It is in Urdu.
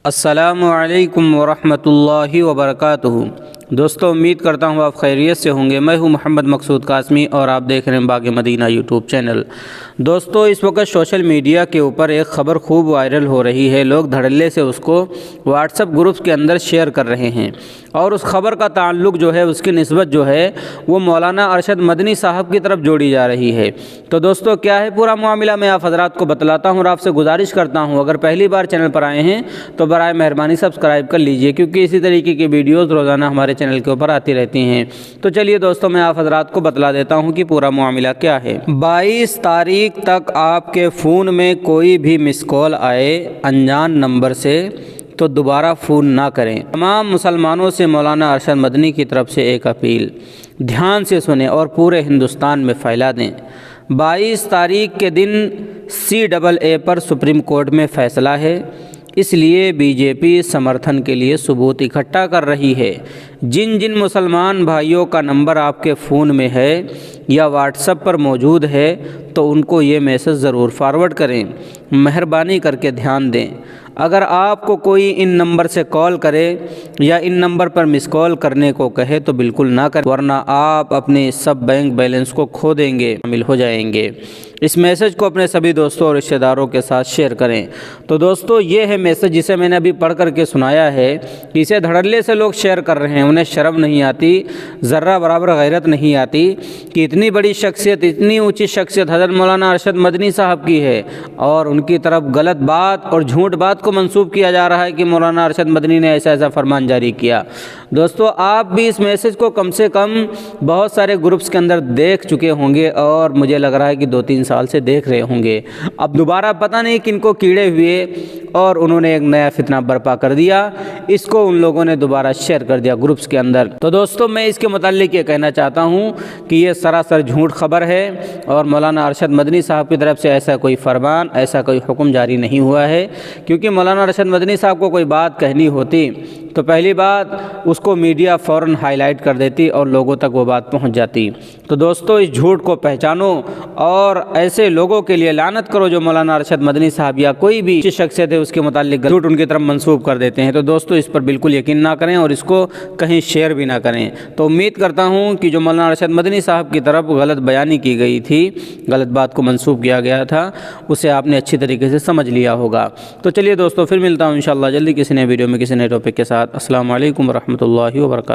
السلام علیکم ورحمۃ اللہ وبرکاتہ۔ دوستو، امید کرتا ہوں آپ خیریت سے ہوں گے۔ میں ہوں محمد مقصود قاسمی اور آپ دیکھ رہے ہیں باغ مدینہ یوٹیوب چینل۔ دوستو، اس وقت سوشل میڈیا کے اوپر ایک خبر خوب وائرل ہو رہی ہے۔ لوگ دھڑلے سے اس کو واٹس ایپ گروپس کے اندر شیئر کر رہے ہیں اور اس خبر کا تعلق جو ہے، اس کی نسبت جو ہے وہ مولانا ارشد مدنی صاحب کی طرف جوڑی جا رہی ہے۔ تو دوستو، کیا ہے پورا معاملہ، میں آپ حضرات کو بتلاتا ہوں اور آپ سے گزارش کرتا ہوں اگر پہلی بار چینل پر آئے ہیں تو برائے مہربانی سبسکرائب کر لیجئے، کیونکہ اسی طریقے کی ویڈیوز روزانہ ہمارے چینل کے اوپر آتی رہتی ہیں۔ تو چلیے دوستو، میں آپ حضرات کو بتلا دیتا ہوں کہ پورا معاملہ کیا ہے۔ 22 تاریخ تک آپ کے فون میں کوئی بھی مس کال آئے انجان نمبر سے تو دوبارہ فون نہ کریں۔ تمام مسلمانوں سے مولانا ارشد مدنی کی طرف سے ایک اپیل، دھیان سے سنیں اور پورے ہندوستان میں پھیلا دیں۔ 22 تاریخ کے دن CAA پر سپریم کورٹ میں فیصلہ ہے، اس لیے بی جے پی سمرتھن کے لیے ثبوت اکٹھا کر رہی ہے۔ جن جن مسلمان بھائیوں کا نمبر آپ کے فون میں ہے یا واٹس ایپ پر موجود ہے تو ان کو یہ میسج ضرور فارورڈ کریں۔ مہربانی کر کے دھیان دیں، اگر آپ کو کوئی ان نمبر سے کال کرے یا ان نمبر پر مس کال کرنے کو کہے تو بالکل نہ کریں، ورنہ آپ اپنے سب بینک بیلنس کو کھو دیں گے، شامل ہو جائیں گے۔ اس میسج کو اپنے سبھی دوستوں اور رشتہ داروں کے ساتھ شیئر کریں۔ تو دوستو، یہ ہے میسج جسے میں نے ابھی پڑھ کر کے سنایا ہے، کہ اسے دھڑلے سے لوگ شیئر کر رہے ہیں۔ انہیں شرم نہیں آتی، ذرہ برابر غیرت نہیں آتی کہ اتنی بڑی شخصیت، اتنی اونچی شخصیت حضرت مولانا ارشد مدنی صاحب کی ہے اور ان کی طرف غلط بات اور جھوٹ بات کو منسوب کیا جا رہا ہے کہ مولانا ارشد مدنی نے ایسا ایسا فرمان جاری کیا۔ دوستو، آپ بھی اس میسج کو کم سے کم بہت سارے گروپس کے اندر دیکھ چکے ہوں گے اور مجھے لگ رہا ہے کہ 2-3 سال سے دیکھ رہے ہوں گے۔ اب دوبارہ پتہ نہیں کن کو کیڑے ہوئے اور انہوں نے ایک نیا فتنہ برپا کر دیا، اس کو ان لوگوں نے دوبارہ شیئر کر دیا گروپس کے اندر۔ تو دوستو، میں اس کے متعلق یہ کہنا چاہتا ہوں کہ یہ سراسر جھوٹ خبر ہے اور مولانا ارشد مدنی صاحب کی طرف سے ایسا کوئی فرمان، ایسا کوئی حکم جاری نہیں ہوا ہے۔ کیونکہ مولانا ارشد مدنی صاحب کو کوئی بات کہنی ہوتی تو پہلی بات اس کو میڈیا فوراً ہائی لائٹ کر دیتی اور لوگوں تک وہ بات پہنچ جاتی۔ تو دوستو، اس جھوٹ کو پہچانو اور ایسے لوگوں کے لیے لعنت کرو جو مولانا ارشد مدنی صاحب یا کوئی بھی شخصیت ہے اس کے متعلق جھوٹ ان کی طرف منسوب کر دیتے ہیں۔ تو دوستو، اس پر بالکل یقین نہ کریں اور اس کو کہیں شیئر بھی نہ کریں۔ تو امید کرتا ہوں کہ جو مولانا ارشد مدنی صاحب کی طرف غلط بیانی کی گئی تھی، غلط بات کو منسوب کیا گیا تھا، اسے آپ نے اچھی طریقے سے سمجھ لیا ہوگا۔ تو چلیے دوستو، پھر ملتا ہوں انشاءاللہ جلدی کسی نئے ویڈیو میں کسی نئے ٹاپک کے ساتھ۔ السلام علیکم ورحمۃ اللہ وبرکاتہ۔